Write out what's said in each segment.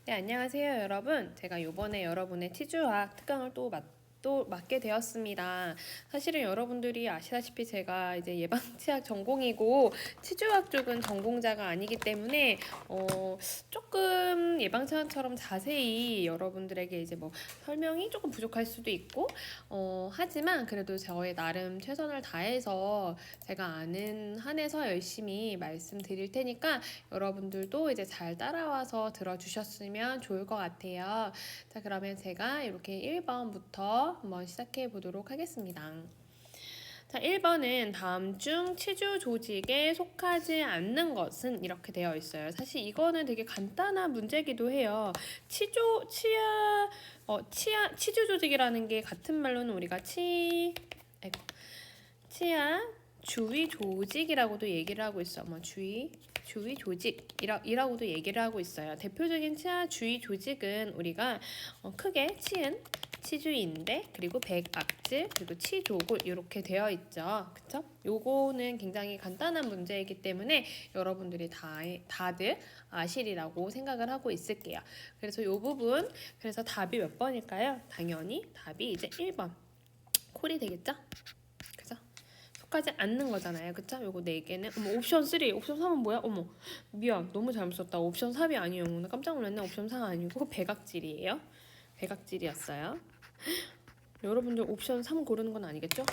네, 안녕하세요, 여러분. 제가 요번에 여러분의 치주학 특강을 또 맡게 되었습니다. 사실은 여러분들이 아시다시피 제가 이제 예방치약 전공이고 치주학 쪽은 전공자가 아니기 때문에 조금 예방치약처럼 자세히 여러분들에게 이제 뭐 설명이 조금 부족할 수도 있고 하지만 그래도 저의 나름 최선을 다해서 제가 아는 한에서 열심히 말씀드릴 테니까 여러분들도 이제 잘 따라와서 들어주셨으면 좋을 것 같아요. 자, 그러면 제가 이렇게 1번부터 한번 시작해 보도록 하겠습니다. 자, 1번은 다음 중 치주 조직에 속하지 않는 것은 이렇게 되어 있어요. 사실 이거는 되게 간단한 문제기도 해요. 치주 조직이라는 게 같은 말로는 우리가 치아 주위 조직이라고도 얘기를 하고 있어. 주위 조직이라고도 얘기를 하고 있어요. 대표적인 치아 주위 조직은 우리가 크게 치주인대, 그리고 백악질, 그리고 치조골 이렇게 되어 있죠. 그쵸? 요거는 굉장히 간단한 문제이기 때문에 여러분들이 다들 아시리라고 생각을 하고 있을게요. 그래서 요 부분, 그래서 답이 몇 번일까요? 당연히 답이 이제 1번 콜이 되겠죠? 그죠? 속하지 않는 거잖아요. 그쵸? 요거 4개는 어머, 옵션 3, 옵션 3은 뭐야? 어머, 미안, 너무 잘못 썼다. 옵션 3이 아니에요. 나 깜짝 놀랐네. 옵션 4 아니고 백악질이에요. 백악질이었어요. 여러분들 옵션 3 고르는 건 아니겠죠?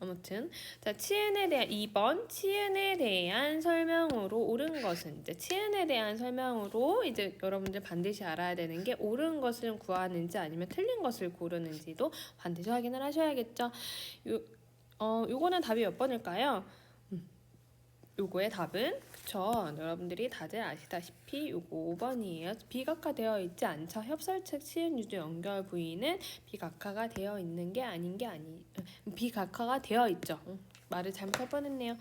아무튼 자, 치은에 대한 2번 치은에 대한 설명으로 옳은 것은 이제 치은에 대한 설명으로 이제 여러분들 반드시 알아야 되는 게 옳은 것을 구하는지 아니면 틀린 것을 고르는지도 반드시 확인을 하셔야겠죠. 요거는 답이 몇 번일까요? 요거의 답은 그쵸, 여러분들이 다들 아시다시피 요거 5번이에요. 비각화되어 있지 않죠. 협설측 치은 유두 연결 부위는 비각화가 되어 있는 게 아닌 게 비각화가 되어 있죠. 말을 잘못할 뻔했네요.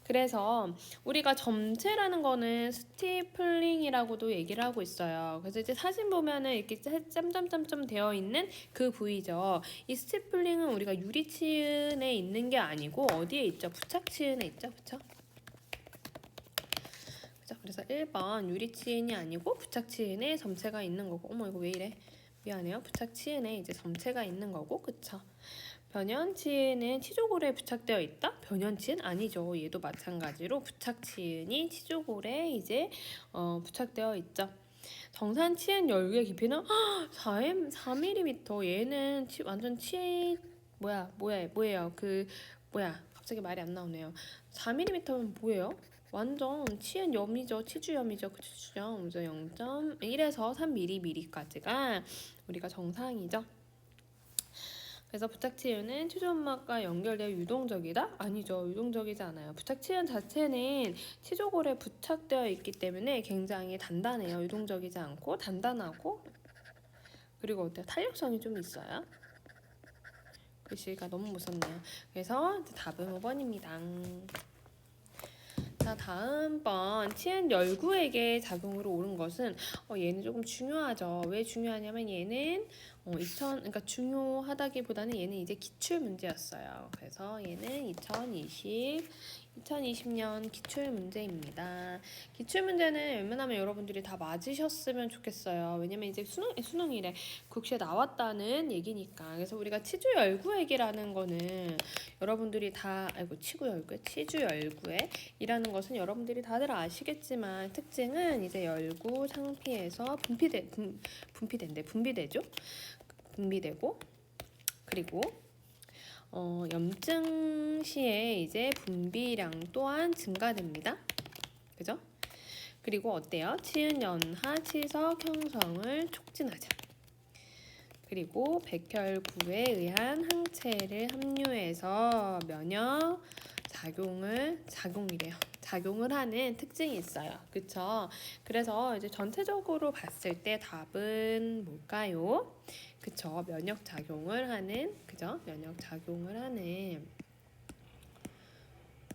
그래서 우리가 점체라는 거는 스티플링이라고도 얘기를 하고 있어요. 그래서 이제 사진 보면은 이렇게 점점점점 되어 있는 그 부위죠. 이 스티플링은 우리가 유리치은에 있는 게 아니고 어디에 있죠? 부착치은에 있죠. 그쵸? 그래서 1번 유리치은이 아니고 부착치은에 점체가 있는 거고, 어머 이거 왜 이래? 미안해요. 부착치은에 이제 점체가 있는 거고, 그쵸? 변연치은은 치조골에 부착되어 있다? 변연치은 아니죠. 얘도 마찬가지로 부착치은이 치조골에 이제 부착되어 있죠. 정산치은 열구의 깊이는 4mm. 얘는 완전 뭐예요? 갑자기 말이 안 나오네요. 4mm면 뭐예요? 완전 치은염이죠. 치주염이죠. 그 치주염 0.1에서 3mm까지가 우리가 정상이죠. 그래서 부착치은은 치주음막과 연결되어 유동적이다? 아니죠. 유동적이지 않아요. 부착치은 자체는 치조골에 부착되어 있기 때문에 굉장히 단단해요. 유동적이지 않고 단단하고, 그리고 어때요? 탄력성이 좀 있어요. 글씨가 너무 무섭네요. 그래서 답은 5번입니다. 자, 다음 번 치은 열구에게 작용으로 옳은 것은 얘는 조금 중요하죠. 왜 중요하냐면 얘는 그러니까 중요하다기보다는 얘는 이제 기출 문제였어요. 그래서 얘는 2020년 기출 문제입니다. 기출 문제는 웬만하면 여러분들이 다 맞으셨으면 좋겠어요. 왜냐면 이제 수능이래. 국시에 나왔다는 얘기니까. 그래서 우리가 치주열구액이라는 거는 여러분들이 다 치주열구액 이라는 것은 여러분들이 다들 아시겠지만 특징은 이제 열구 상피에서 분비되죠. 분비되고, 그리고 염증 시에 이제 분비량 또한 증가됩니다. 그죠? 그리고 어때요? 치은 연하 치석 형성을 촉진하자. 그리고 백혈구에 의한 항체를 함유해서 면역 작용을 하는 특징이 있어요. 그쵸? 그래서 이제 전체적으로 봤을 때 답은 뭘까요? 그쵸? 면역 작용을 하는,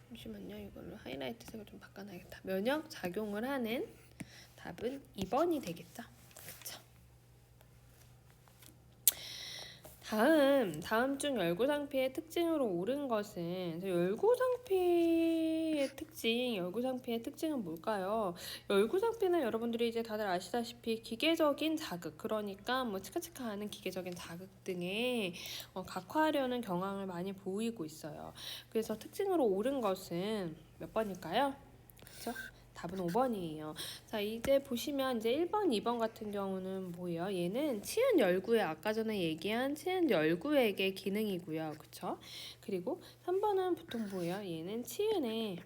잠시만요. 이걸로 하이라이트 색을 좀 바꿔놔야겠다. 면역 작용을 하는 답은 2번이 되겠죠? 그쵸? 다음 중 열구상피의 특징으로 옳은 것은 열구상피의 특징은 뭘까요? 열구상피는 여러분들이 이제 다들 아시다시피 기계적인 자극, 그러니까 뭐 치카치카하는 기계적인 자극 등에 각화하려는 경향을 많이 보이고 있어요. 그래서 특징으로 옳은 것은 몇 번일까요? 그렇죠? 답은 5번이에요. 자, 이제 보시면 이제 1번, 2번 같은 경우는 뭐예요? 얘는 치은 열구의 아까 전에 얘기한 치은 열구액의 기능이고요. 그쵸? 그리고 3번은 보통 뭐예요? 얘는 치은의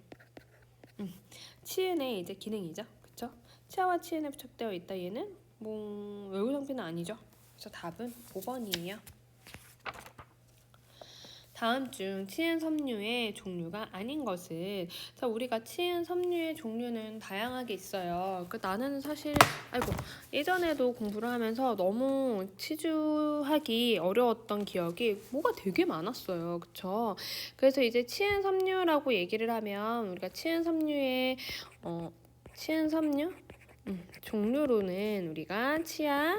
이제 기능이죠. 그쵸? 치아와 치은에 부착되어 있다. 얘는 뭐 열구 상피는 아니죠. 그래서 답은 5번이에요. 다음 중 치은 섬유의 종류가 아닌 것은, 자, 우리가 치은 섬유의 종류는 다양하게 있어요. 나는 사실 예전에도 공부를 하면서 너무 치주하기 어려웠던 기억이 뭐가 되게 많았어요. 그쵸? 그래서 이제 치은 섬유라고 얘기를 하면 우리가 치은 섬유의 종류로는 우리가 치아,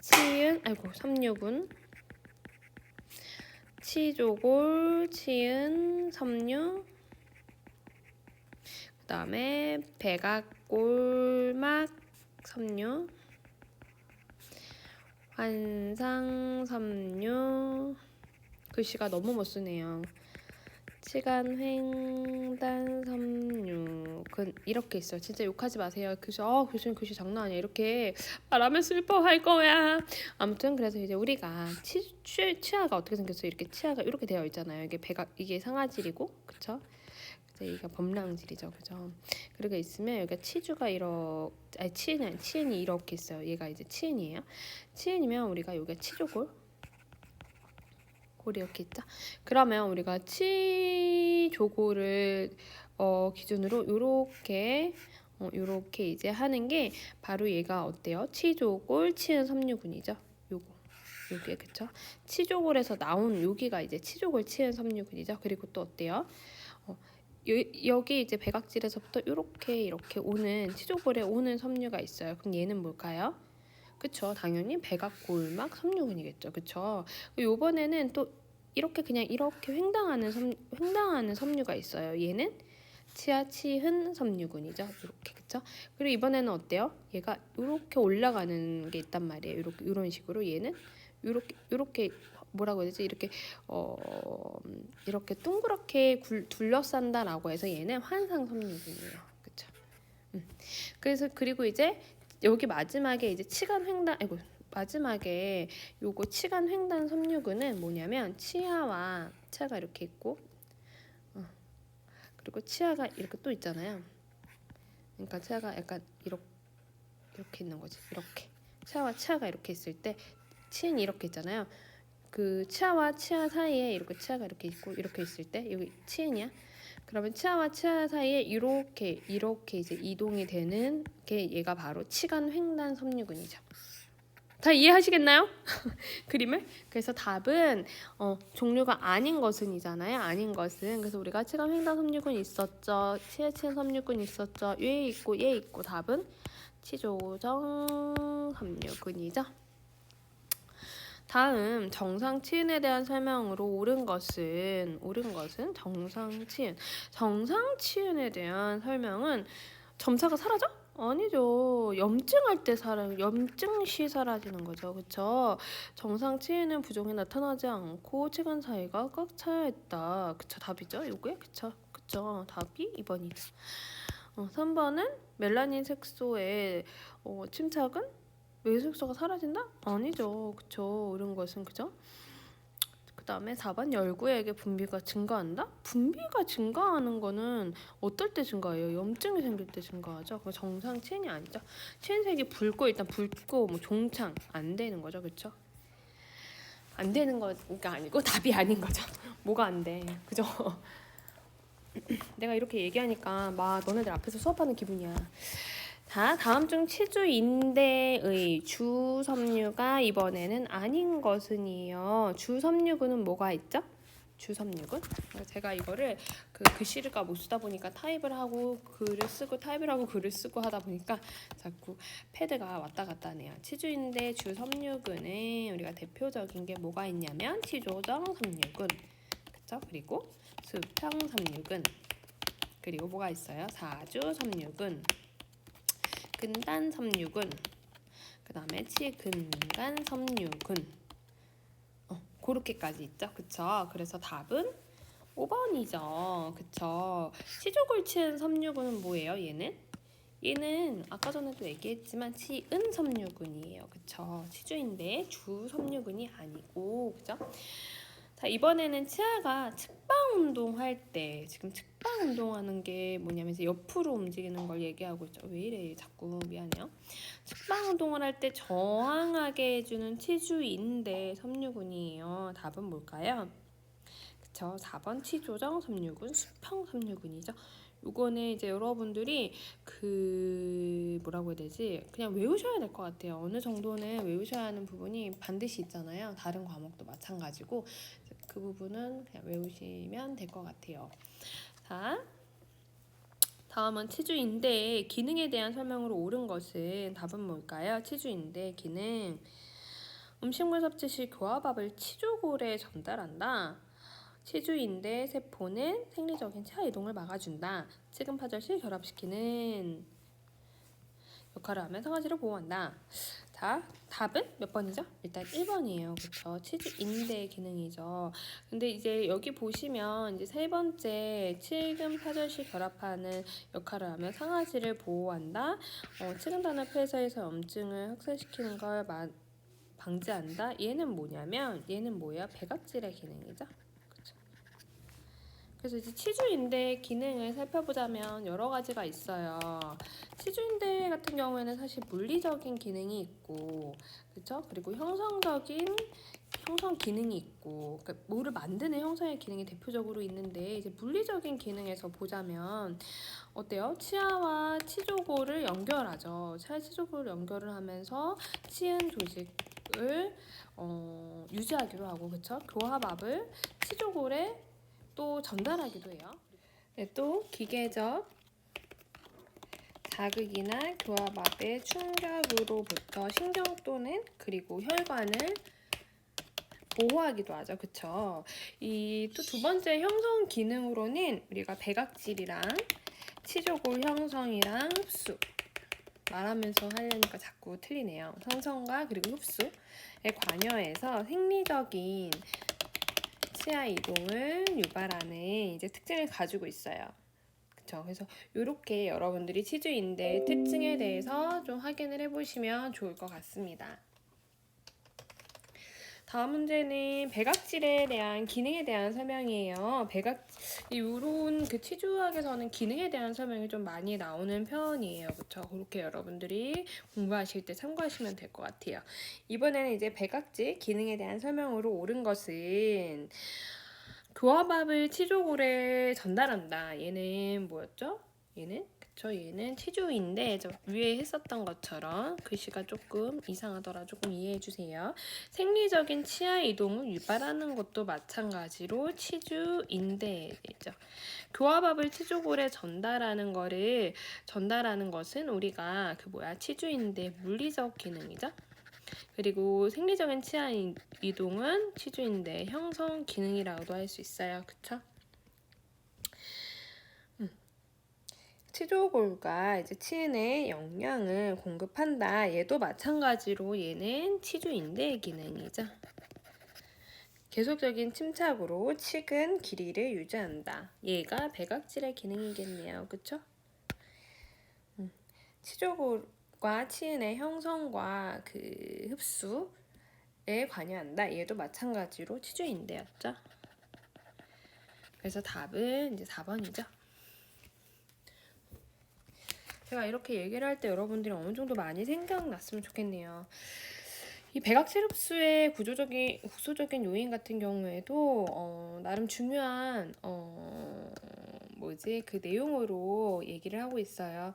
섬유군, 치조골, 치은, 섬유, 그 다음에 백악골막 섬유, 환상 섬유, 글씨가 너무 멋쓰네요. 치간횡단 섬유, 이렇게 있어요. 진짜 욕하지 마세요. 교수님 글씨 장난 아니야. 이렇게 말하면 슬퍼할 거야. 아무튼 그래서 이제 우리가 치아가 어떻게 생겼어요? 이렇게 치아가 이렇게 되어 있잖아요. 이게 상아질이고, 그쵸? 이게 범랑질이죠, 그죠? 그렇게 있으면 여기가 치은이 이렇게 있어요. 얘가 이제 치은이에요. 치은이면 우리가 여기가 치조골, 골이 이렇게 있죠. 그러면 우리가 치조골을 기준으로 요렇게 이제 하는 게 바로 얘가 어때요? 치조골, 치은 섬유군이죠. 요게 그쵸? 치조골에서 나온 여기가 이제 치조골, 치은 섬유군이죠. 그리고 또 어때요? 여기 이제 백악질에서부터 이렇게 오는 치조골에 오는 섬유가 있어요. 그럼 얘는 뭘까요? 그쵸? 당연히 백악골막 섬유군이겠죠. 그쵸? 요번에는 또 이렇게 그냥 이렇게 횡당하는 섬유가 있어요. 얘는 치아, 치흔 섬유군이죠. 이렇게, 그쵸? 그리고 이번에는 어때요? 얘가 이렇게 올라가는 게 있단 말이에요. 이런 식으로 얘는 이렇게 뭐라고 해야 되지? 이렇게 둥그렇게 둘러싼다라고 해서 얘는 환상 섬유군이에요. 그쵸? 그래서 그리고 이제 여기 마지막에 이제 마지막에 요거 치간 횡단 섬유근은 뭐냐면 치아가 이렇게 있고, 그리고 치아가 이렇게 또 있잖아요. 그러니까 치아가 약간 이렇게 있는 거지. 이렇게 치아가 이렇게 있을 때 치은이 이렇게 있잖아요. 그 치아와 치아 사이에 이렇게 치아가 이렇게 있고 이렇게 있을 때 여기 치은이야. 그러면 치아와 치아 사이에 이렇게 이제 이동이 되는 게 얘가 바로 치간 횡단 섬유근이죠. 다 이해하시겠나요? 그림을? 그래서 답은 종류가 아닌 것은이잖아요. 아닌 것은. 그래서 우리가 치간 횡단 섬유근 있었죠. 치아 섬유근 있었죠. 얘 있고 답은 치조정 섬유근이죠. 다음 정상 치은에 대한 설명으로 옳은 것은 정상 치은에 대한 설명은 점사가 사라져? 아니죠. 염증 시 사라지는 거죠. 그쵸? 정상 치은은 부종이 나타나지 않고 치간 사이가 꽉 차야 했다. 그쵸? 답이죠? 요게? 그쵸? 답이 2번이죠. 3번은 멜라닌 색소의 침착은 외색소가 사라진다? 아니죠. 그쵸? 옳은 것은 그죠? 그 다음에 4번 열구액의 분비가 증가한다? 분비가 증가하는 거는 어떨 때 증가해요? 염증이 생길 때 증가하죠. 그 정상 치은이 아니죠. 치은색이 붉고 뭐 종창 안 되는 거죠. 그쵸? 안 되는 거가 아니고 답이 아닌 거죠. 뭐가 안 돼. 그죠? 내가 이렇게 얘기하니까 막 너네들 앞에서 수업하는 기분이야. 자, 다음 중 치주인대의 주섬유가 이번에는 아닌 것은이에요. 주섬유군은 뭐가 있죠? 주369. 제가 이거를 그 글씨가 못 쓰다 보니까 타입을 하고 글을 쓰고 타입을 하고 글을 쓰고 하다 보니까 자꾸 패드가 왔다 갔다 하네요. 치주인대 주369은 우리가 대표적인 게 뭐가 있냐면 치조정 369, 그쵸? 그리고 수평 369, 그리고 뭐가 있어요? 사주 369, 근단 369, 그 다음에 치근간 369, 그렇게까지 있죠. 그쵸? 그래서 답은 5번이죠. 그쵸? 치조골치은 369는 뭐예요? 얘는 아까 전에도 얘기했지만 치은 369이에요. 그쵸? 치주인데 주 369이 아니고, 그죠? 자, 이번에는 치아가 측방 운동할 때, 지금 측방 운동하는 게 뭐냐면 이제 옆으로 움직이는 걸 얘기하고 있죠. 왜 이래 자꾸, 미안해요. 측방 운동을 할 때 저항하게 해주는 치주인대 369이에요. 답은 뭘까요? 그쵸, 4번 치조정 369, 수평 369이죠. 요거는 이제 여러분들이 그 뭐라고 해야 되지? 그냥 외우셔야 될 것 같아요. 어느 정도는 외우셔야 하는 부분이 반드시 있잖아요. 다른 과목도 마찬가지고 그 부분은 그냥 외우시면 될 것 같아요. 자, 다음은 치주인대의 기능에 대한 설명으로 옳은 것은 답은 뭘까요? 치주인대 기능. 음식물 섭취 시 교화밥을 치조골에 전달한다. 치주인대 세포는 생리적인 치아 이동을 막아준다. 치근파절 시 결합시키는 역할을 하며 상아지를 보호한다. 자, 답은 몇 번이죠? 일단 1번이에요. 그쵸? 치주인대 기능이죠. 근데 이제 여기 보시면 이제 세 번째 치근파절 시 결합하는 역할을 하며 상아지를 보호한다. 치근단을 폐쇄해서 염증을 확산시키는 걸 방지한다. 얘는 뭐냐면 얘는 뭐예요? 배각질의 기능이죠. 그래서 이제 치주인대 기능을 살펴보자면 여러 가지가 있어요. 치주인대 같은 경우에는 사실 물리적인 기능이 있고, 그렇죠? 그리고 형성 기능이 있고, 그러니까 뭐를 만드는 형성의 기능이 대표적으로 있는데, 이제 물리적인 기능에서 보자면 어때요? 치아와 치조골을 연결하죠. 치아 치조골을 연결을 하면서 치은 조직을 유지하기도 하고, 그렇죠? 교합압을 치조골에 또 전달하기도 해요. 네, 또 기계적 자극이나 교합압의 충격으로부터 신경 또는 그리고 혈관을 보호하기도 하죠. 그쵸? 이 또 두 번째 형성 기능으로는 우리가 배각질이랑 치조골 형성이랑 흡수, 말하면서 하려니까 자꾸 틀리네요. 형성과 그리고 흡수에 관여해서 생리적인 치아 이동을 유발하는 이제 특징을 가지고 있어요. 그쵸? 그래서 이렇게 여러분들이 치주인대 특징에 대해서 좀 확인을 해보시면 좋을 것 같습니다. 다음 문제는 배각질에 대한 기능에 대한 설명이에요. 이런 그 치주학에서는 기능에 대한 설명이 좀 많이 나오는 편이에요. 그렇죠? 그렇게 여러분들이 공부하실 때 참고하시면 될 것 같아요. 이번에는 이제 배각질 기능에 대한 설명으로 옳은 것은 교합압을 치조골에 전달한다. 얘는 뭐였죠? 얘는 치주인데 저 위에 했었던 것처럼 글씨가 조금 이상하더라. 조금 이해해 주세요. 생리적인 치아 이동을 유발하는 것도 마찬가지로 치주인대죠. 교합압을 치조골에 전달하는 것은 우리가 치주인대 물리적 기능이죠. 그리고 생리적인 치아 이동은 치주인대 형성 기능이라고도 할 수 있어요. 그쵸? 치조골과 이제 치은에 영양을 공급한다. 얘도 마찬가지로 얘는 치주인대 기능이죠. 계속적인 침착으로 치근 길이를 유지한다. 얘가 배각질의 기능이겠네요. 그쵸? 치조골과 치은의 형성과 그 흡수에 관여한다. 얘도 마찬가지로 치주인대였죠. 그래서 답은 이제 4번이죠. 제가 이렇게 얘기를 할 때 여러분들이 어느 정도 많이 생각났으면 좋겠네요. 이 배각질 흡수의 구조적인 요인 같은 경우에도 나름 중요한 그 내용으로 얘기를 하고 있어요.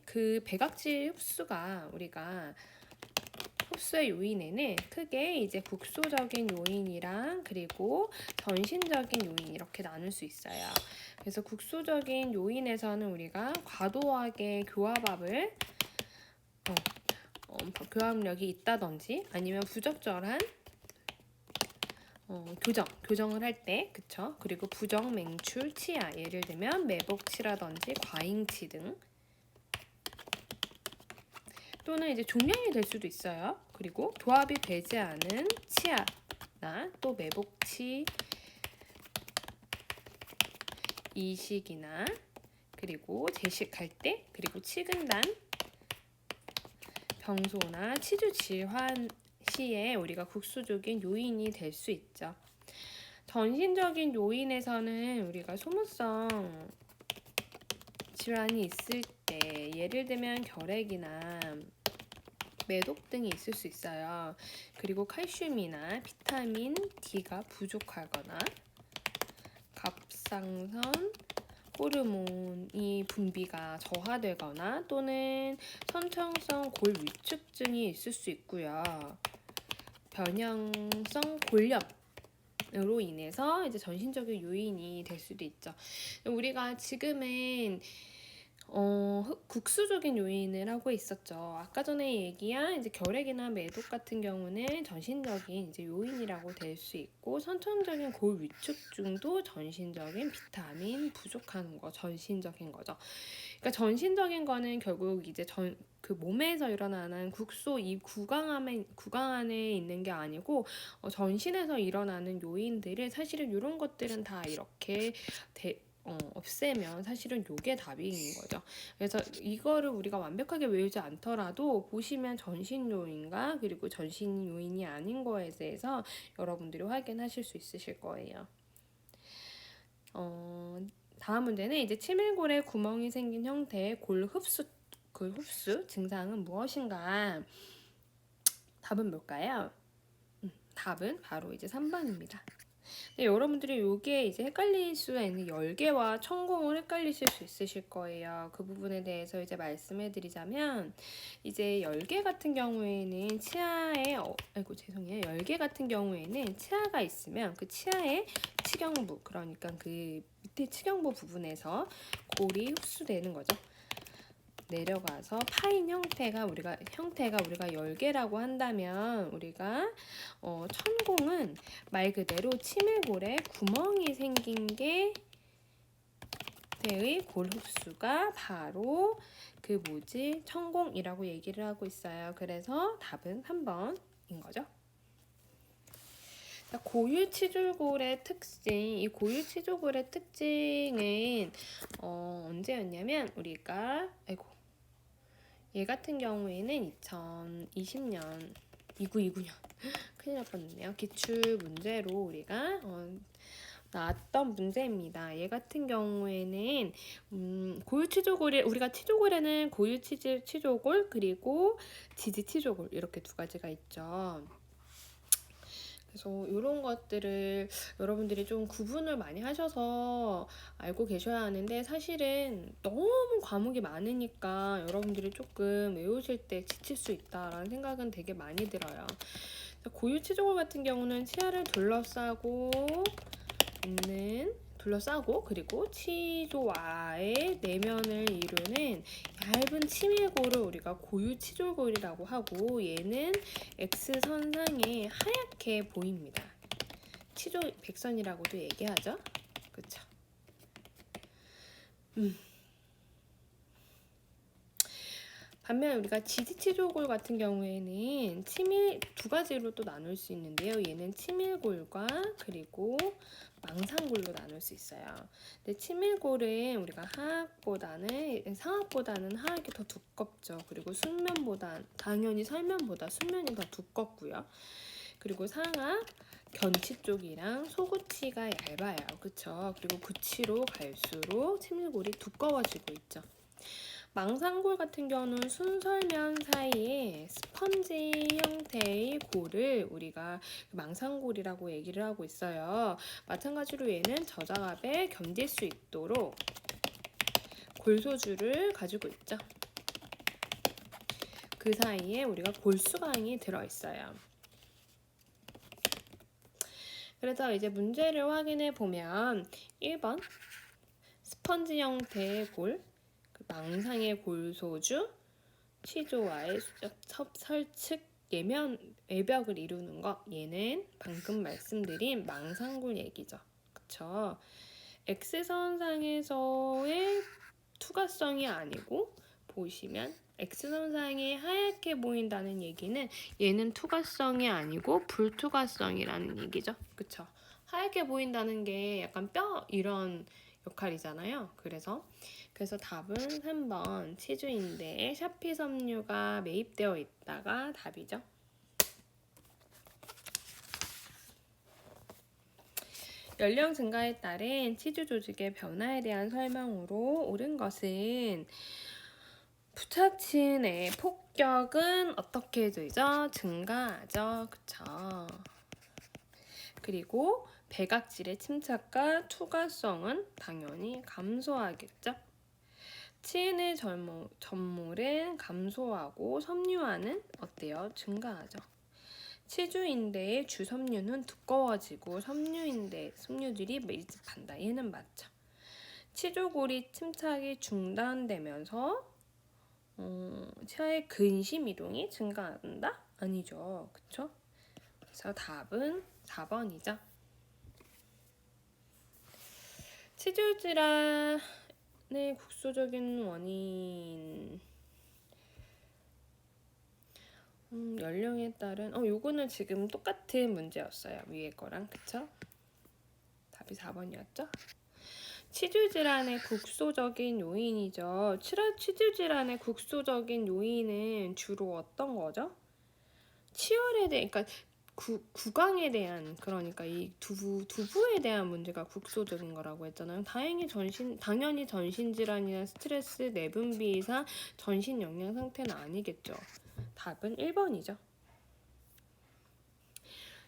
그 배각질 흡수가 우리가 흡수의 요인에는 크게 이제 국소적인 요인이랑 그리고 전신적인 요인 이렇게 나눌 수 있어요. 그래서 국소적인 요인에서는 우리가 과도하게 교합력이 있다든지 아니면 부적절한 교정을 할 때, 그쵸? 그리고 부정 맹출 치아, 예를 들면 매복치라든지 과잉치 등, 또는 이제 종양이 될 수도 있어요. 그리고 도합이 되지 않은 치아나 또 매복치 이식이나 그리고 제식할 때, 그리고 치근단, 병소나 치주 질환 시에 우리가 국소적인 요인이 될 수 있죠. 전신적인 요인에서는 우리가 소모성 질환이 있을 때, 예를 들면 결핵이나 매독 등이 있을 수 있어요. 그리고 칼슘이나 비타민 D가 부족하거나 갑상선 호르몬이 분비가 저하되거나 또는 선천성 골 위축증이 있을 수 있고요. 변형성 골염으로 인해서 이제 전신적인 요인이 될 수도 있죠. 우리가 지금은 국수적인 요인을 하고 있었죠. 아까 전에 얘기한 이제 결핵이나 매독 같은 경우는 전신적인 이제 요인이라고 될 수 있고, 선천적인 골 위축증도 전신적인 비타민 부족한 거, 전신적인 거죠. 그러니까 전신적인 거는 결국 이제 그 몸에서 일어나는 국소 이 구강 안에 있는 게 아니고 전신에서 일어나는 요인들을, 사실은 이런 것들은 다 이렇게 없애면 사실은 요게 답인 거죠. 그래서 이거를 우리가 완벽하게 외우지 않더라도 보시면 전신 요인과 그리고 전신 요인이 아닌 거에 대해서 여러분들이 확인하실 수 있으실 거예요. 다음 문제는 이제 치밀골에 구멍이 생긴 형태의 그 흡수 증상은 무엇인가? 답은 뭘까요? 답은 바로 이제 3번입니다. 네, 여러분들이 요게 이제 헷갈릴 수가 있는 열계와 천공을 헷갈리실 수 있으실 거예요. 그 부분에 대해서 이제 말씀해 드리자면, 이제 열계 같은 경우에는 열계 같은 경우에는 치아가 있으면 그 치아의 치경부, 그러니까 그 밑에 치경부 부분에서 골이 흡수되는 거죠. 내려가서 파인 형태가 우리가 열계라고 한다면, 우리가 천공은 말 그대로 치밀골에 구멍이 생긴 게 때의 골 흡수가 바로 천공이라고 얘기를 하고 있어요. 그래서 답은 3번인 거죠. 고유치졸골의 특징, 이 고유치졸골의 특징은 언제였냐면, 우리가 얘 같은 경우에는 2020년 2929년 큰일 날 뻔했네요. 기출 문제로 우리가 나왔던 문제입니다. 얘 같은 경우에는 고유치졸골에, 우리가 치졸골에는 고유치졸골 그리고 지지치졸골 이렇게 두 가지가 있죠. 그래서 이런 것들을 여러분들이 좀 구분을 많이 하셔서 알고 계셔야 하는데, 사실은 너무 과목이 많으니까 여러분들이 조금 외우실 때 지칠 수 있다라는 생각은 되게 많이 들어요. 고유치졸골 같은 경우는 치아를 둘러싸고 그리고 치조와의 내면을 이루는 얇은 치밀골을 우리가 고유치졸골이라고 하고, 얘는 X선상에 하얗게 보입니다. 치조백선이라고도 얘기하죠. 그쵸? 반면 우리가 지지치졸골 같은 경우에는 두 가지로 또 나눌 수 있는데요. 얘는 치밀골과 그리고 망상골로 나눌 수 있어요. 근데 치밀골은 우리가 상악보다는 하얗게 더 두껍죠. 그리고 당연히 설면보다 순면이 더 두껍고요. 그리고 상악 견치 쪽이랑 소구치가 얇아요. 그쵸? 그리고 구치로 갈수록 치밀골이 두꺼워지고 있죠. 망상골 같은 경우는 순설면 사이에 스펀지 형태의 골을 우리가 망상골이라고 얘기를 하고 있어요. 마찬가지로 얘는 저장압에 견딜 수 있도록 골소주를 가지고 있죠. 그 사이에 우리가 골수강이 들어있어요. 그래서 이제 문제를 확인해 보면 1번 스펀지 형태의 골, 그 망상의 골소주, 치조와의 설측 외벽을 이루는 거, 얘는 방금 말씀드린 망상골 얘기죠. 그쵸? X선상에서의 투과성이 아니고 보시면 X선상이 하얗게 보인다는 얘기는 얘는 투과성이 아니고 불투과성이라는 얘기죠. 그쵸? 하얗게 보인다는 게 약간 뼈 이런 역할이잖아요. 그래서 답은 3번 치주인대에 샤피 섬유가 매입되어 있다가 답이죠. 연령 증가에 따른 치주 조직의 변화에 대한 설명으로 옳은 것은 부착친의 폭격은 어떻게 되죠? 증가하죠. 그쵸? 그리고 백악질의 침착과 투과성은 당연히 감소하겠죠. 치인의 점몰은 감소하고 섬유화는 어때요? 증가하죠. 치주인대의 주섬유는 두꺼워지고 섬유들이 밀집한다. 얘는 맞죠. 치조골이 침착이 중단되면서 치아의 근심 이동이 증가한다? 아니죠. 그쵸? 그래서 답은 4번이죠. 치주 질환의 국소적인 원인 연령에 따른 요거는 지금 똑같은 문제였어요. 위에 거랑 그쵸? 답이 4번이었죠? 치주질환의 국소적인 요인이죠. 치주질환의 국소적인 요인은 주로 어떤 거죠? 치열에 대해, 그러니까 구강에 대한, 그러니까 이 두부에 대한 문제가 국소적인 거라고 했잖아요. 당연히 전신질환이나 스트레스, 내분비 이상 전신 영양 상태는 아니겠죠. 답은 1번이죠.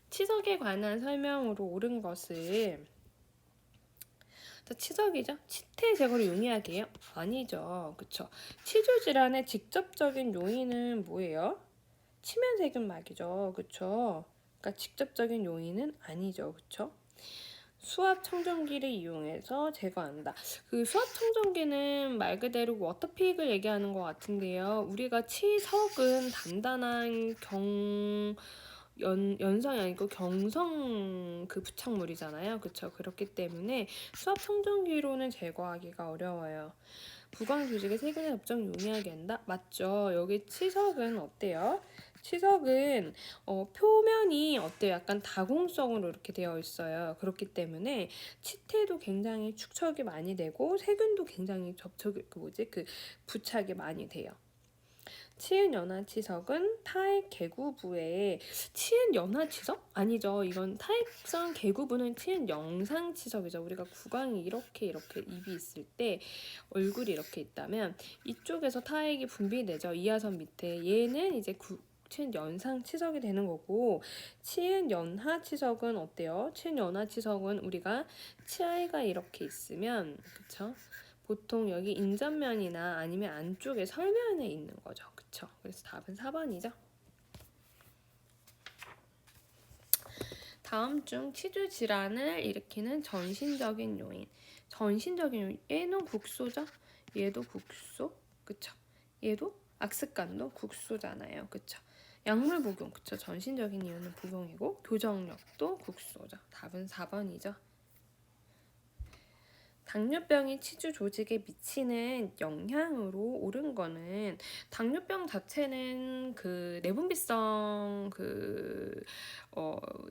치석에 관한 설명으로 옳은 것은 치석이죠. 치태 제거를 용이하게 해요? 아니죠. 그쵸? 치주 질환의 직접적인 요인은 뭐예요? 치면세균막이죠. 그쵸? 그러니까 직접적인 요인은 아니죠. 그쵸? 수압 청정기를 이용해서 제거한다. 그 수압 청정기는 말 그대로 워터픽을 얘기하는 것 같은데요. 우리가 치석은 단단한 연성이 아니고 경성 그 부착물이잖아요. 그쵸? 그렇기 때문에 수압 청정기로는 제거하기가 어려워요. 부광 조직의 세균의 접촉 용이하게 한다? 맞죠. 여기 치석은 어때요? 치석은 표면이 어때요? 약간 다공성으로 이렇게 되어 있어요. 그렇기 때문에 치태도 굉장히 축척이 많이 되고 세균도 굉장히 부착이 많이 돼요. 치은연화치석은 타액 개구부에 치은연화치석? 아니죠. 이건 타액성 개구부는 치은영상치석이죠. 우리가 구강이 이렇게 입이 있을 때 얼굴이 이렇게 있다면 이쪽에서 타액이 분비되죠. 이하선 밑에. 얘는 이제 치은연상치석이 되는 거고 치은연하치석은 어때요? 치은연하치석은 우리가 치아가 이렇게 있으면 그쵸? 보통 여기 인전면이나 아니면 안쪽에 설면에 있는 거죠. 그쵸? 그래서 답은 4번이죠. 다음 중 치주 질환을 일으키는 전신적인 요인. 얘는 국소죠? 얘도 국소. 그쵸? 얘도 악습관도 국소잖아요. 그쵸? 약물 복용. 그쵸? 전신적인 이유는 복용이고 교정력도 국소죠. 답은 4번이죠. 당뇨병이 치주 조직에 미치는 영향으로 옳은 거는 당뇨병 자체는 그 내분비성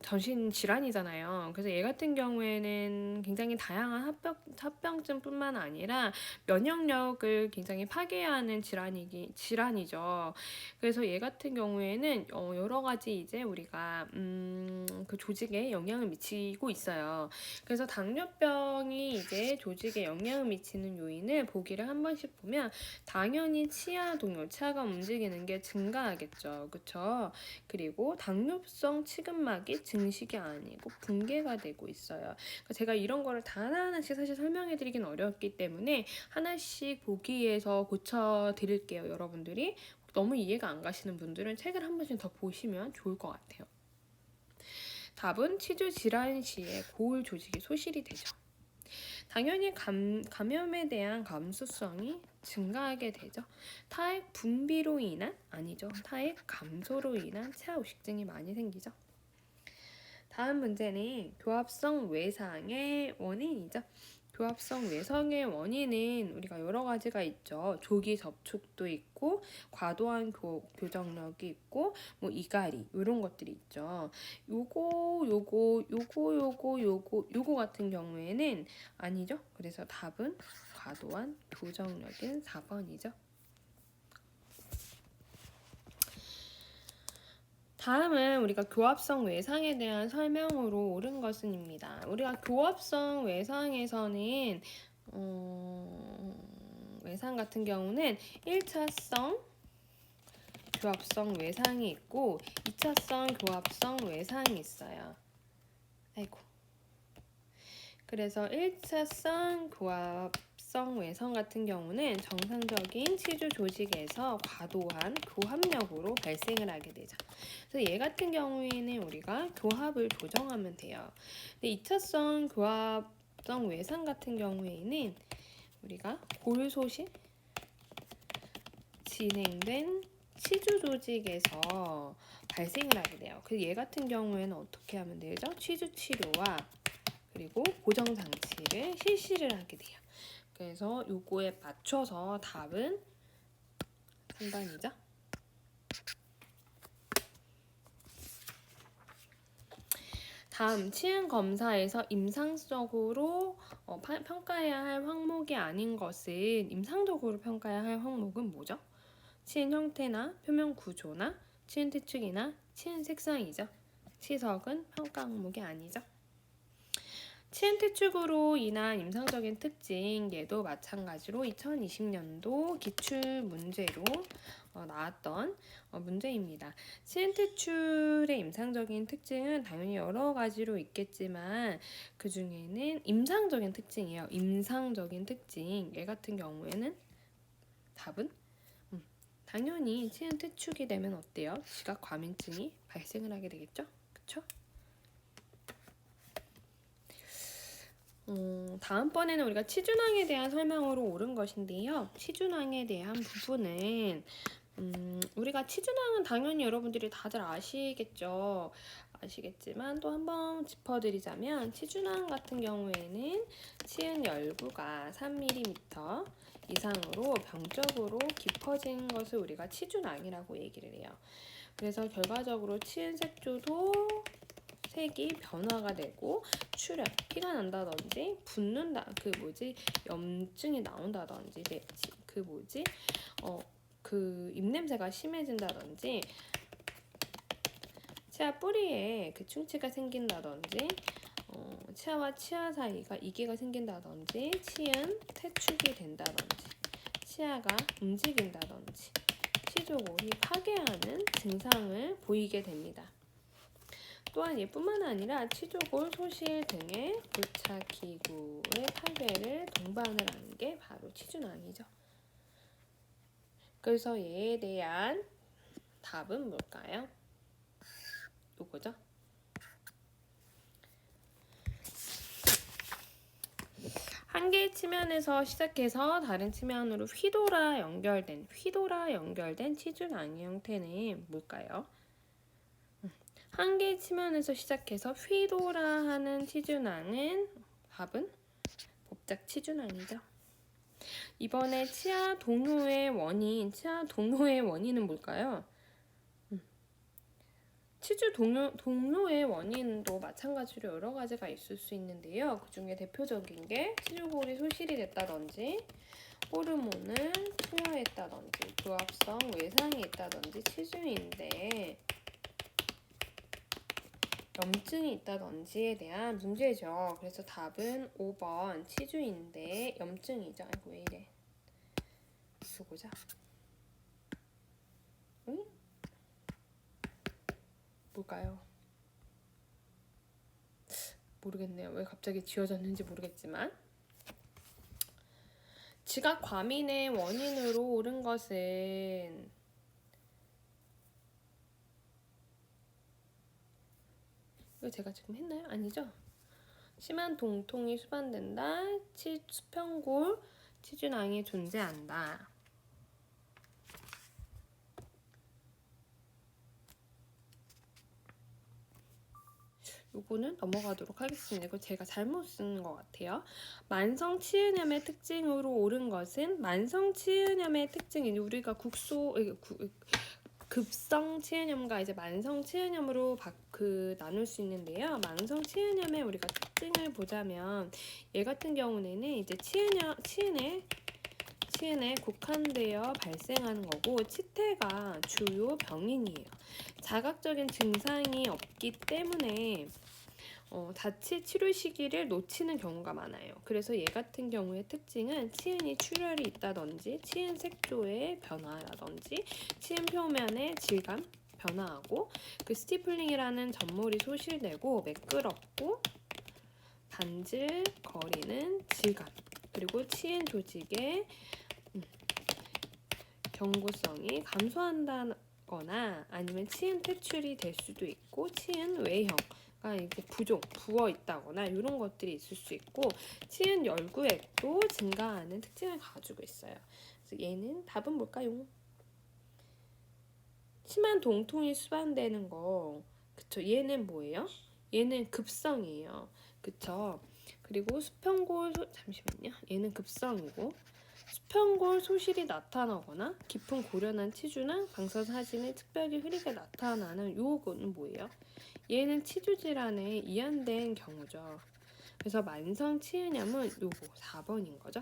전신 질환이잖아요. 그래서 얘 같은 경우에는 굉장히 다양한 합병증뿐만 아니라 면역력을 굉장히 파괴하는 질환이죠. 그래서 얘 같은 경우에는 여러 가지 이제 우리가 그 조직에 영향을 미치고 있어요. 그래서 당뇨병이 이제 조직에 영향을 미치는 요인을 보기를 한 번씩 보면 당연히 치아 동요, 치아가 움직이는 게 증가하겠죠. 그쵸? 그리고 당뇨성 치근막이 증식이 아니고 붕괴가 되고 있어요. 그러니까 제가 이런 거를 다 하나하나씩 사실 설명해 드리긴 어렵기 때문에 하나씩 보기에서 고쳐 드릴게요. 여러분들이 너무 이해가 안 가시는 분들은 책을 한 번씩 더 보시면 좋을 것 같아요. 답은 치주 질환 시에 고울 조직이 소실이 되죠. 당연히 감염에 대한 감수성이 증가하게 되죠. 타액 분비로 인한 아니죠. 타액 감소로 인한 치아후식증이 많이 생기죠. 다음 문제는 교합성 외상의 원인이죠. 교합성 외상의 원인은 우리가 여러 가지가 있죠. 조기 접촉도 있고 과도한 교정력이 있고 뭐 이갈이 이런 것들이 있죠. 요거 같은 경우에는 아니죠. 그래서 답은 과도한 교정력인 4번이죠. 다음은 우리가 교합성 외상에 대한 설명으로 옳은 것은입니다. 우리가 교합성 외상에서는 외상 같은 경우는 1차성 교합성 외상이 있고 2차성 교합성 외상이 있어요. 아이고. 그래서 1차성 교합성 외상 같은 경우는 정상적인 치주 조직에서 과도한 교합력으로 발생을 하게 되죠. 그래서 얘 같은 경우에는 우리가 교합을 조정하면 돼요. 근데 2차성 교합성 외상 같은 경우에는 우리가 골소실 진행된 치주 조직에서 발생을 하게 돼요. 그래서 얘 같은 경우에는 어떻게 하면 되죠? 치주 치료와 그리고 고정 장치를 실시를 하게 돼요. 그래서 요거에 맞춰서 답은 3번이죠. 다음 치은 검사에서 임상적으로 평가해야 할 항목이 아닌 것은 임상적으로 평가해야 할 항목은 뭐죠? 치은 형태나 표면 구조나 치은 퇴축이나 치은 색상이죠. 치석은 평가 항목이 아니죠. 치은 퇴축으로 인한 임상적인 특징 얘도 마찬가지로 2020년도 기출 문제로 나왔던 문제입니다. 치은 퇴출의 임상적인 특징은 당연히 여러 가지로 있겠지만 그 중에는 임상적인 특징이에요. 임상적인 특징 얘 같은 경우에는 답은 당연히 치은 퇴축이 되면 어때요? 지각 과민증이 발생을 하게 되겠죠? 그쵸? 다음번에는 우리가 치준항에 대한 설명으로 옳은 것인데요. 치준항에 대한 부분은 우리가 치준항은 당연히 여러분들이 다들 아시겠죠. 아시겠지만 또 한번 짚어드리자면 치준항 같은 경우에는 치은 열구가 3mm 이상으로 병적으로 깊어진 것을 우리가 치준항이라고 얘기를 해요. 그래서 결과적으로 치은 색조도 색이 변화가 되고 출혈, 피가 난다든지 붓는다, 염증이 나온다든지 입냄새가 심해진다든지 치아 뿌리에 충치가 생긴다든지 치아와 치아 사이가 이개가 생긴다든지 치은 퇴축이 된다든지 치아가 움직인다든지 치조골이 파괴하는 증상을 보이게 됩니다. 또한 얘뿐만 아니라 치조골, 소실 등의 부착기구의 파괴를 동반을 하는 게 바로 치준항이죠. 그래서 얘에 대한 답은 뭘까요? 요거죠. 한 개의 치면에서 시작해서 다른 치면으로 휘돌아 연결된 치준항의 형태는 뭘까요? 한 개의 치면에서 시작해서 휘돌아 하는 치준항은 답은 복작 치준항이죠. 이번에 치아 동요의 원인은 뭘까요? 치주 동요의 원인도 마찬가지로 여러 가지가 있을 수 있는데요. 그 중에 대표적인 게 치주골이 소실이 됐다든지 호르몬을 투여했다든지 교합성 외상이 있다든지 치주인데 염증이 있다든지에 대한 문제죠. 그래서 답은 5번 치주인데 염증이죠. 아이고 왜 이래. 누구죠? 응? 뭘까요? 모르겠네요. 왜 갑자기 지워졌는지 모르겠지만 지각 과민의 원인으로 옳은 것은 이거 제가 지금 했나요? 아니죠? 심한 동통이 수반된다. 수평골 치주낭이 존재한다. 요거는 넘어가도록 하겠습니다. 이거 제가 잘못 쓴 것 같아요. 만성치은염의 특징으로 옳은 것은 만성치은염의 특징이 우리가 급성치은염과 이제 만성치은염으로 나눌 수 있는데요. 만성치은염의 우리가 특징을 보자면 얘 같은 경우에는 이제 치은에 국한되어 발생하는 거고 치태가 주요 병인이에요. 자각적인 증상이 없기 때문에 자칫 치료 시기를 놓치는 경우가 많아요. 그래서 얘 같은 경우의 특징은 치은이 출혈이 있다든지 치은 색조의 변화라든지 치은 표면의 질감 변화하고 그 스티플링이라는 점몰이 소실되고 매끄럽고 반질거리는 질감 그리고 치은 조직의 경고성이 감소한다거나 아니면 치은 퇴출이 될 수도 있고 치은 외형가 이제 부어 있다거나 이런 것들이 있을 수 있고 치은 열구액도 증가하는 특징을 가지고 있어요. 그래서 얘는 답은 뭘까요? 심한 동통이 수반되는 거 그쵸? 얘는 뭐예요? 얘는 급성이에요. 그쵸? 그리고 잠시만요. 얘는 급성이고 수평골 소실이 나타나거나 깊은 고련한 치주나 방사사진에 특별히 흐리게 나타나는 요거는 뭐예요? 얘는 치주 질환에 이완된 경우죠. 그래서 만성 치은염은 요거 4번인 거죠.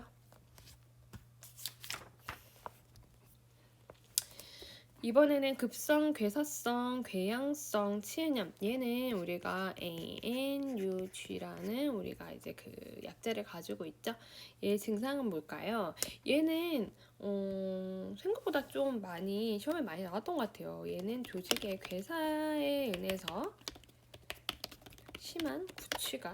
이번에는 급성 괴사성 궤양성 치은염 얘는 우리가 ANUG라는 우리가 이제 그 약제를 가지고 있죠. 얘 증상은 뭘까요? 얘는 생각보다 좀 많이 시험에 많이 나왔던 것 같아요. 얘는 조직의 괴사에 인해서 심한 구취가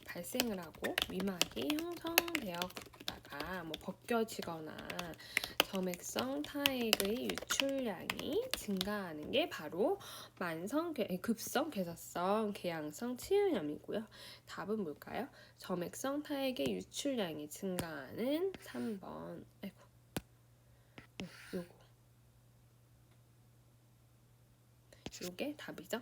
발생을 하고 위막이 형성되었다가 벗겨지거나 점액성 타액의 유출량이 증가하는 게 바로 급성 괴사성 궤양성 치은염이고요. 답은 뭘까요? 점액성 타액의 유출량이 증가하는 3번. 요게 답이죠.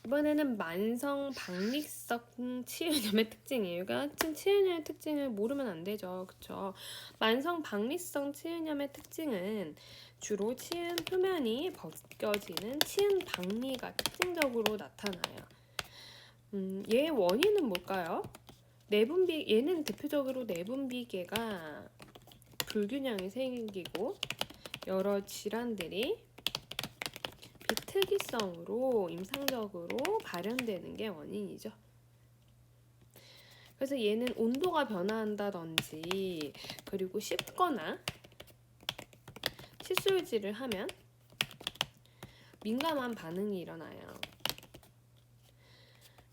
이번에는 만성 박릭성 치은염의 특징이에요. 같은 치은염의 특징을 모르면 안 되죠. 그쵸? 만성 박릭성 치은염의 특징은 주로 치은 표면이 벗겨지는 치은 박리가 특징적으로 나타나요. 얘의 원인은 뭘까요? 얘는 대표적으로 내분비계가 불균형이 생기고 여러 질환들이 비특이성으로 임상적으로 발현되는 게 원인이죠. 그래서 얘는 온도가 변화한다든지 그리고 씹거나 칫솔질을 하면 민감한 반응이 일어나요.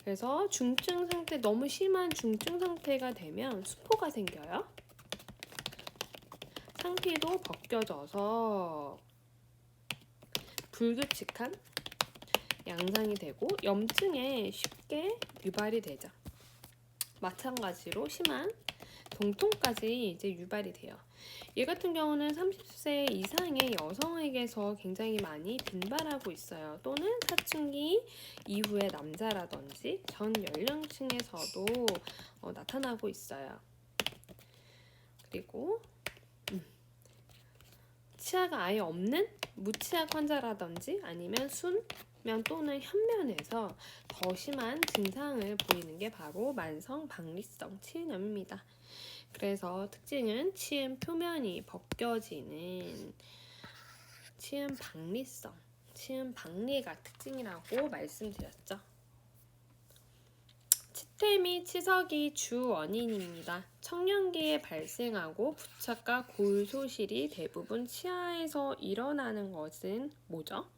그래서 너무 심한 중증 상태가 되면 수포가 생겨요. 상피도 벗겨져서 불규칙한 양상이 되고 염증에 쉽게 유발이 되죠. 마찬가지로 심한 동통까지 이제 유발이 돼요. 얘 같은 경우는 30세 이상의 여성에게서 굉장히 많이 빈발하고 있어요. 또는 사춘기 이후의 남자라든지 전 연령층에서도 나타나고 있어요. 그리고 치아가 아예 없는 무치약 환자라든지 아니면 순면 또는 현면에서 더 심한 증상을 보이는 게 바로 만성 박리성 치은염입니다. 그래서 특징은 치은 표면이 벗겨지는 치은 박리가 특징이라고 말씀드렸죠. 치태 및 치석이 주 원인입니다. 청년기에 발생하고 부착과 골 소실이 대부분 치아에서 일어나는 것은 뭐죠?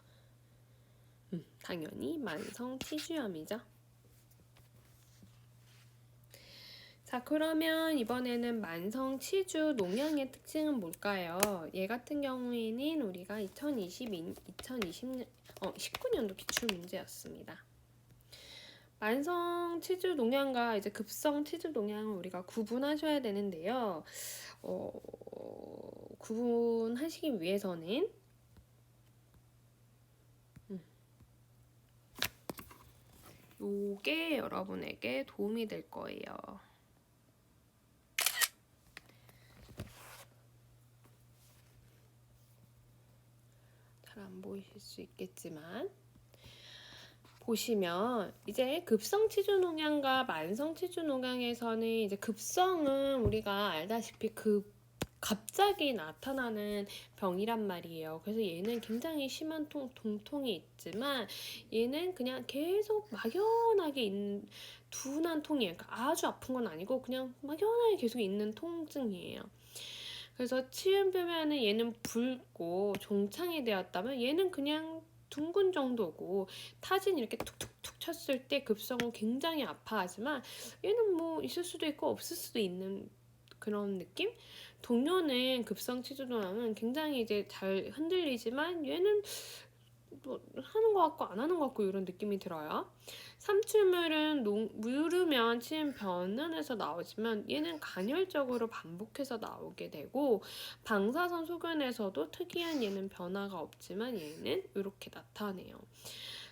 당연히 만성 치주염이죠. 자, 그러면 이번에는 만성 치주 농양의 특징은 뭘까요? 얘 같은 경우에는 우리가 19년도 기출문제였습니다. 만성 치주 농양과 이제 급성 치주 농양을 우리가 구분하셔야 되는데요. 구분하시기 위해서는 요게 여러분에게 도움이 될 거예요. 잘 안 보이실 수 있겠지만 보시면 이제 급성 치주 농양과 만성 치주 농양에서는 이제 급성은 우리가 알다시피 갑자기 나타나는 병이란 말이에요. 그래서 얘는 굉장히 심한 통통이 있지만 얘는 그냥 계속 막연하게 둔한 통이에요. 그러니까 아주 아픈 건 아니고 그냥 막연하게 계속 있는 통증이에요. 그래서 치은 표면은 얘는 붉고 종창이 되었다면 얘는 그냥 둥근 정도고, 타진 이렇게 툭툭툭 쳤을 때 급성은 굉장히 아파하지만 얘는 뭐 있을 수도 있고 없을 수도 있는 그런 느낌? 동료는 급성 치주도랑은 굉장히 이제 잘 흔들리지만 얘는 뭐 하는 것 같고 안 하는 것 같고 이런 느낌이 들어요. 삼출물은 누르면 치은 변환에서 나오지만 얘는 간헐적으로 반복해서 나오게 되고, 방사선 소견에서도 특이한 얘는 변화가 없지만 얘는 이렇게 나타내요.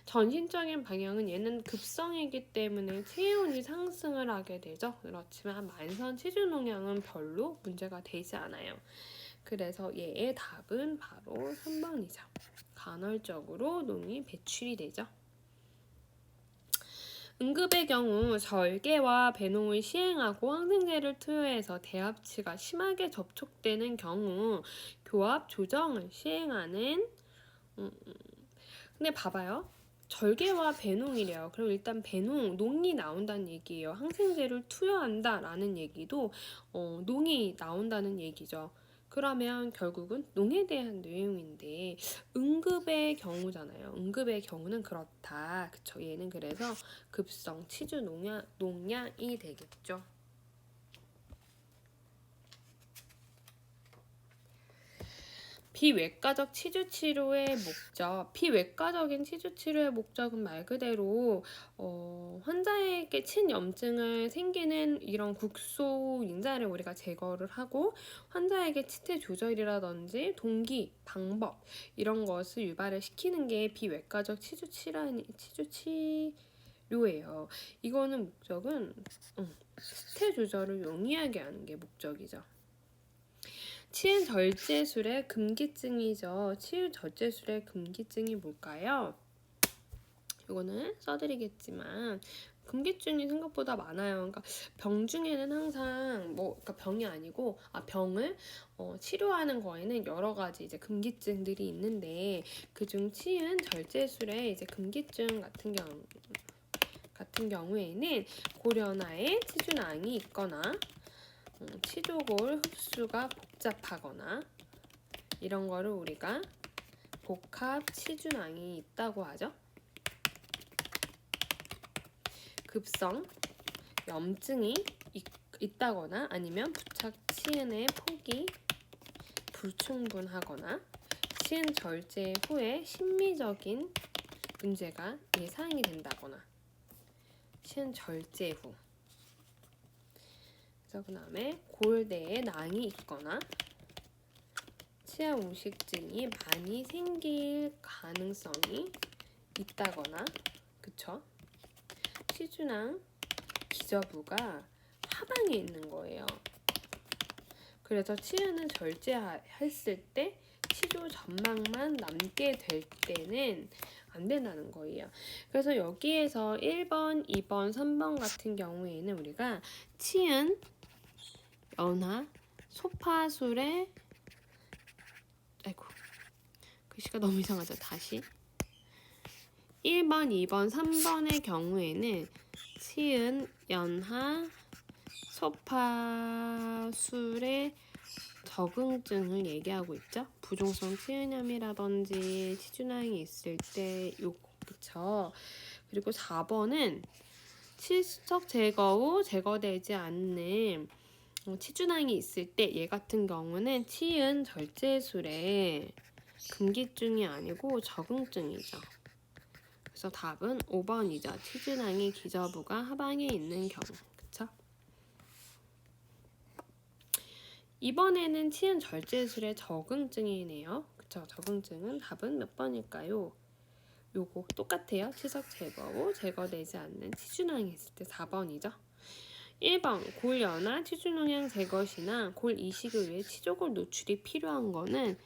전신적인 방향은 얘는 급성이기 때문에 체온이 상승을 하게 되죠. 그렇지만 만성 치주 농양은 별로 문제가 되지 않아요. 그래서 얘의 답은 바로 3번이죠. 간헐적으로 농이 배출이 되죠. 응급의 경우 절개와 배농을 시행하고 항생제를 투여해서 대합치가 심하게 접촉되는 경우 교합 조정을 시행하는 근데 봐봐요. 절개와 배농이래요. 그럼 일단 농이 나온다는 얘기예요. 항생제를 투여한다라는 얘기도 농이 나온다는 얘기죠. 그러면 결국은 농에 대한 내용인데 응급의 경우잖아요. 응급의 경우는 그렇다. 그쵸? 얘는 그래서 급성 치주 농양이 되겠죠. 비외과적 치주 치료의 목적. 비외과적인 치주 치료의 목적은 말 그대로 환자에게 친염증을 생기는 이런 국소 인자를 우리가 제거를 하고 환자에게 치태 조절이라든지 동기, 방법 이런 것을 유발을 시키는 게 비외과적 치주 치료예요. 이거는 목적은 치태 조절을 용이하게 하는 게 목적이죠. 치은 절제술의 금기증이죠. 치은 절제술의 금기증이 뭘까요? 이거는 써드리겠지만 금기증이 생각보다 많아요. 그러니까 병 중에는 항상 그러니까 병이 아니고 병을 치료하는 거에는 여러 가지 이제 금기증들이 있는데 그중 치은 절제술의 이제 금기증 같은 경우에는 고련화에 치주낭이 있거나 치조골 흡수가 복잡하거나 이런 거를 우리가 복합 치주낭이 있다고 하죠. 급성 염증이 있다거나 아니면 부착 치은의 폭이 불충분하거나 치은 절제 후에 심미적인 문제가 예상이 된다거나 치은 절제 후 그 다음에 골대에 낭이 있거나 치아 움식증이 많이 생길 가능성이 있다거나 그쵸? 치주낭 기저부가 하방에 있는 거예요. 그래서 치은을 절제했을 때 치주 점막만 남게 될 때는 안 된다는 거예요. 그래서 여기에서 1번, 2번, 3번 같은 경우에는 우리가 치은 연화, 소파술의 글씨가 너무 이상하죠. 다시 1번, 2번, 3번의 경우에는 치은, 연하, 소파술의 적응증을 얘기하고 있죠. 부종성 치은염이라든지 치주낭이 있을 때 그쵸. 그리고 4번은 칠석 제거 후 제거되지 않는 치주낭이 있을 때 얘 같은 경우는 치은 절제술의 금기증이 아니고 적응증이죠. 그래서 답은 5번이죠. 치주낭이 기저부가 하방에 있는 경우. 그쵸? 이번에는 치은 절제술의 적응증이네요. 그쵸? 적응증은 답은 몇 번일까요? 요거 똑같아요. 치석 제거고 제거되지 않는 치주낭이 있을 때 4번이죠. 1번 골연화 치주농양 제거시나 골 이식을 위해 치조골 노출이 필요한 거는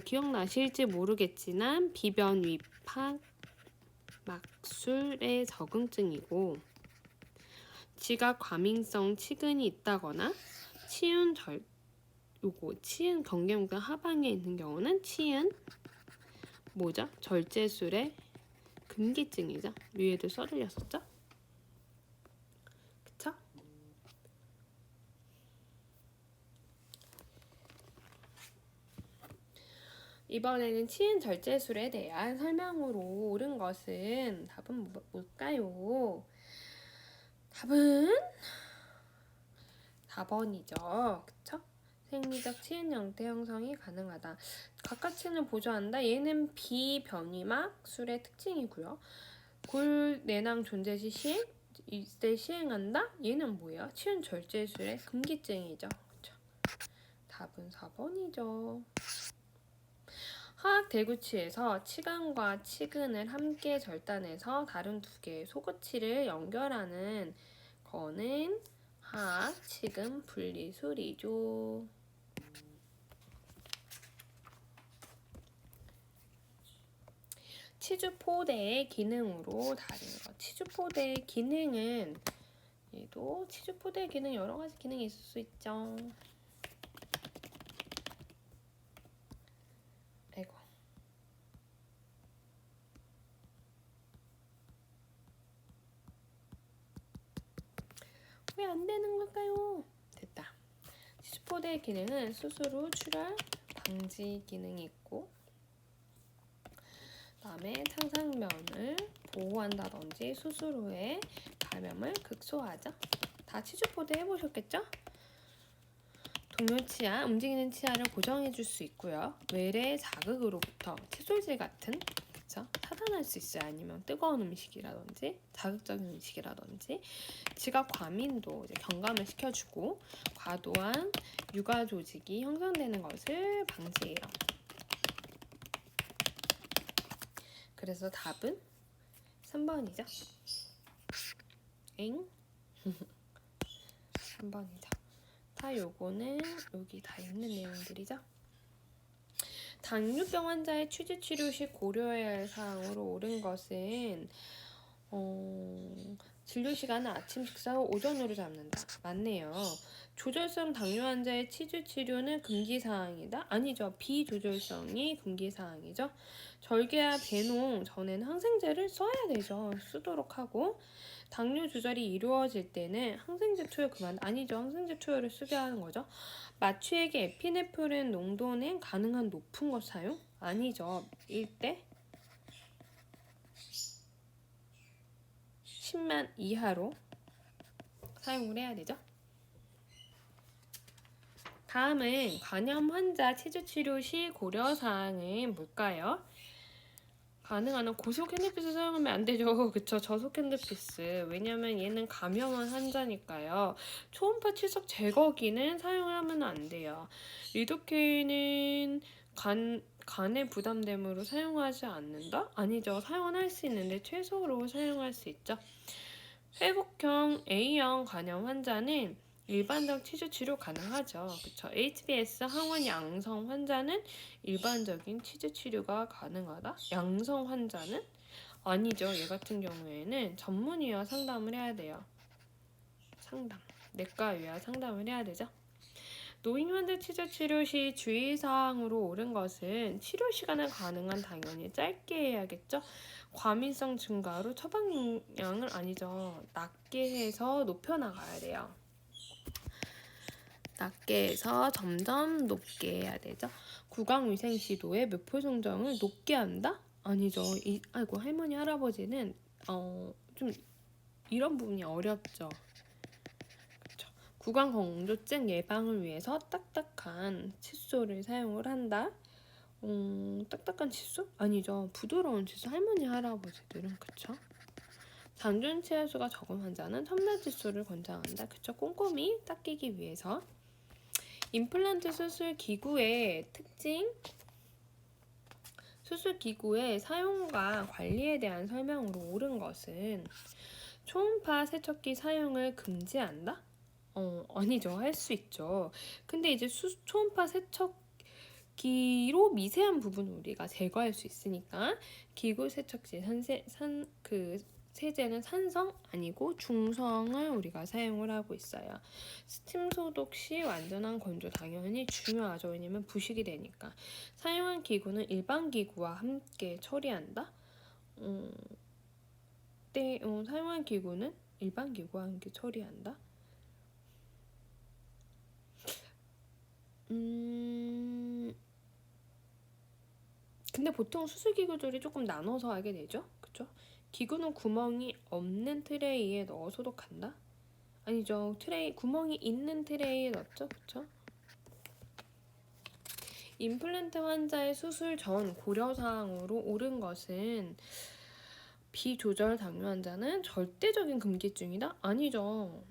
기억나실지 모르겠지만 비변 위팍 막술의 적응증이고 지각 과민성 치근이 있다거나 치은 경계근과 하방에 있는 경우는 치은 뭐죠? 절제술의 금기증이죠. 위에도 써드렸었죠? 그쵸? 이번에는 치은 절제술에 대한 설명으로 옳은 것은 답은 뭘까요? 답은 4번이죠. 그쵸? 생리적 치은 형태 형성이 가능하다. 각각 치은을 보조한다. 얘는 비변이막 술의 특징이고요. 골 내낭 존재 시 이때 시행한다. 얘는 뭐예요? 치은 절제술의 금기증이죠. 그쵸? 답은 4번이죠. 화학 대구치에서 치간과 치근을 함께 절단해서 다른 두 개의 소구치를 연결하는 거는 화학 치근 분리술이죠. 치주포대의 기능으로 다른 것. 치주포대의 기능은 얘도 치주포대의 기능 여러 가지 기능이 있을 수 있죠. 아이고. 왜 안 되는 걸까요? 됐다. 치주포대의 기능은 수술 후 출혈 방지 기능이 있고 그다음에 창상면을 보호한다든지 수술 후에 감염을 극소화하죠. 다 치주포대 해보셨겠죠? 동요치아, 움직이는 치아를 고정해줄 수 있고요. 외래 자극으로부터 칫솔질 같은 그쵸? 차단할 수 있어요. 아니면 뜨거운 음식이라든지 자극적인 음식이라든지 지각 과민도 이제 경감을 시켜주고 과도한 유가 조직이 형성되는 것을 방지해요. 그래서 답은 3번이죠. 엥? 3번이죠. 다 요거는 여기 다 있는 내용들이죠. 당뇨병 환자의 취재 치료 시 고려해야 할 사항으로 옳은 것은 진료 시간은 아침 식사 후 오전으로 잡는다. 맞네요. 조절성 당뇨 환자의 치주 치료는 금기 사항이다. 아니죠. 비조절성이 금기 사항이죠. 절개와 배농 전에는 항생제를 써야 되죠. 쓰도록 하고 당뇨 조절이 이루어질 때는 항생제 투여 그만. 아니죠. 항생제 투여를 쓰게 하는 거죠. 마취액의 에피네프린 농도는 가능한 높은 것 사용? 아니죠. 일대 10만 이하로 사용을 해야 되죠. 다음은 간염 환자 치주 치료 시 고려 사항은 뭘까요? 가능한 한 고속 핸드피스 사용하면 안 되죠. 그쵸? 저속 핸드피스. 왜냐면 얘는 감염한 환자니까요. 초음파 치석 제거기는 사용을 하면 안 돼요. 리도케인은 간의 부담됨으로 사용하지 않는다? 아니죠. 사용은 할 수 있는데 최소로 사용할 수 있죠. 회복형 A형 간염 환자는 일반적 치주 치료 가능하죠. 그쵸? HBS 항원 양성 환자는 일반적인 치주 치료가 가능하다? 양성 환자는? 아니죠. 얘 같은 경우에는 전문의와 상담을 해야 돼요. 상담. 내과의와 상담을 해야 되죠. 노인 환자 치주 치료 시 주의사항으로 옳은 것은 치료 시간은 가능한 당연히 짧게 해야겠죠. 과민성 증가로 처방량을 아니죠. 낮게 해서 높여나가야 돼요. 낮게 해서 점점 높게 해야 되죠. 구강위생 시도의 묘표 성정을 높게 한다? 아니죠. 아이고 할머니 할아버지는 좀 이런 부분이 어렵죠. 그렇죠. 구강 건조증 예방을 위해서 딱딱한 칫솔을 사용을 한다. 딱딱한 치수? 아니죠. 부드러운 치수. 할머니, 할아버지들은 그쵸? 잔존 치아수가 적은 환자는 첨단 치수를 권장한다. 그쵸? 꼼꼼히 닦이기 위해서. 임플란트 수술 기구의 특징, 수술 기구의 사용과 관리에 대한 설명으로 옳은 것은 초음파 세척기 사용을 금지한다? 아니죠. 할 수 있죠. 근데 이제 초음파 세척기로 미세한 부분을 우리가 제거할 수 있으니까 기구 세척시 세제는 산성 아니고 중성을 우리가 사용을 하고 있어요. 스팀 소독 시 완전한 건조 당연히 중요하죠. 왜냐면 부식이 되니까. 사용한 기구는 일반 기구와 함께 처리한다. 사용한 기구는 일반 기구와 함께 처리한다. 근데 보통 수술기구들이 조금 나눠서 하게 되죠. 그쵸? 기구는 구멍이 없는 트레이에 넣어 소독한다? 아니죠. 구멍이 있는 트레이에 넣었죠. 그쵸? 임플란트 환자의 수술 전 고려사항으로 옳은 것은 비조절 당뇨 환자는 절대적인 금기증이다? 아니죠.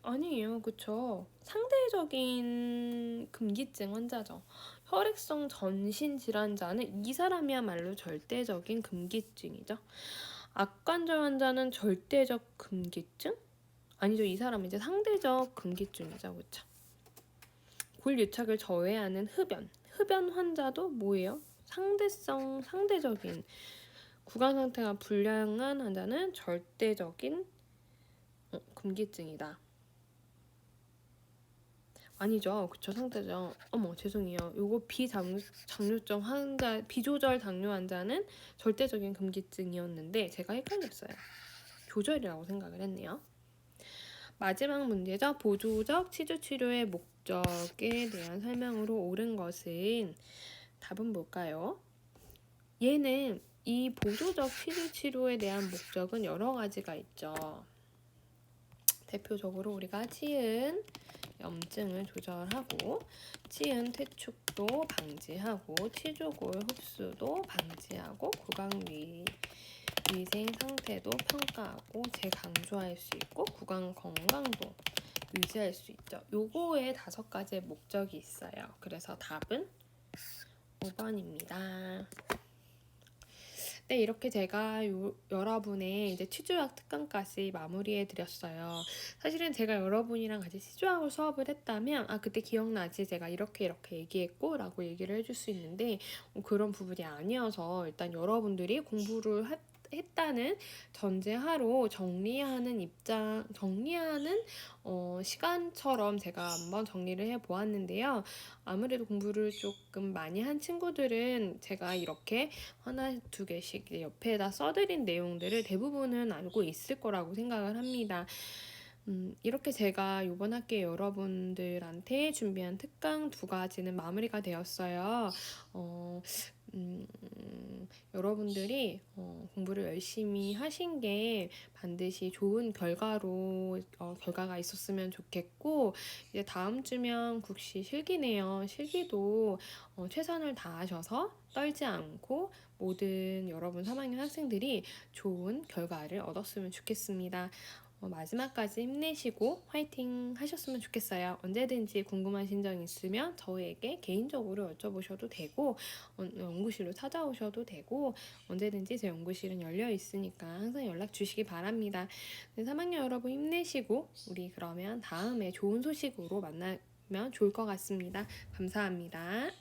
아니에요. 그쵸? 상대적인 금기증 환자죠. 혈액성 전신 질환자는 이 사람이야말로 절대적인 금기증이죠. 악관절 환자는 절대적 금기증? 아니죠. 이 사람은 이제 상대적 금기증이죠. 그쵸? 골 유착을 저해하는 흡연 환자도 뭐예요? 상대적인 구강 상태가 불량한 환자는 절대적인 금기증이다. 아니죠. 그쵸, 상태죠. 어머, 죄송해요. 요거 비장류증 환자, 비조절 당뇨 환자는 절대적인 금기증이었는데 제가 헷갈렸어요. 조절이라고 생각을 했네요. 마지막 문제죠. 보조적 치주 치료의 목적에 대한 설명으로 옳은 것은 답은 뭘까요? 얘는 이 보조적 치주 치료에 대한 목적은 여러 가지가 있죠. 대표적으로 우리가 치은 염증을 조절하고 치은 퇴축도 방지하고 치주골 흡수도 방지하고 구강 위생 상태도 평가하고 재강조할 수 있고 구강 건강도 유지할 수 있죠. 요거에 5가지의 목적이 있어요. 그래서 답은 5번입니다. 네, 이렇게 제가 여러분의 이제 치주학 특강까지 마무리해 드렸어요. 사실은 제가 여러분이랑 같이 치주학을 수업을 했다면 그때 기억나지? 제가 이렇게 얘기했고 라고 얘기를 해줄 수 있는데 그런 부분이 아니어서 일단 여러분들이 공부를 했다는 전제하로 정리하는 시간처럼 제가 한번 정리를 해보았는데요. 아무래도 공부를 조금 많이 한 친구들은 제가 이렇게 하나, 2개씩 옆에다 써드린 내용들을 대부분은 알고 있을 거라고 생각을 합니다. 이렇게 제가 이번 학기에 여러분들한테 준비한 특강 2가지는 마무리가 되었어요. 여러분들이 공부를 열심히 하신 게 반드시 좋은 결과가 있었으면 좋겠고, 이제 다음 주면 국시 실기네요. 실기도 최선을 다하셔서 떨지 않고 모든 여러분 3학년 학생들이 좋은 결과를 얻었으면 좋겠습니다. 마지막까지 힘내시고 화이팅 하셨으면 좋겠어요. 언제든지 궁금하신 점 있으면 저에게 개인적으로 여쭤보셔도 되고 연구실로 찾아오셔도 되고 언제든지 제 연구실은 열려 있으니까 항상 연락 주시기 바랍니다. 3학년 여러분 힘내시고 우리 그러면 다음에 좋은 소식으로 만나면 좋을 것 같습니다. 감사합니다.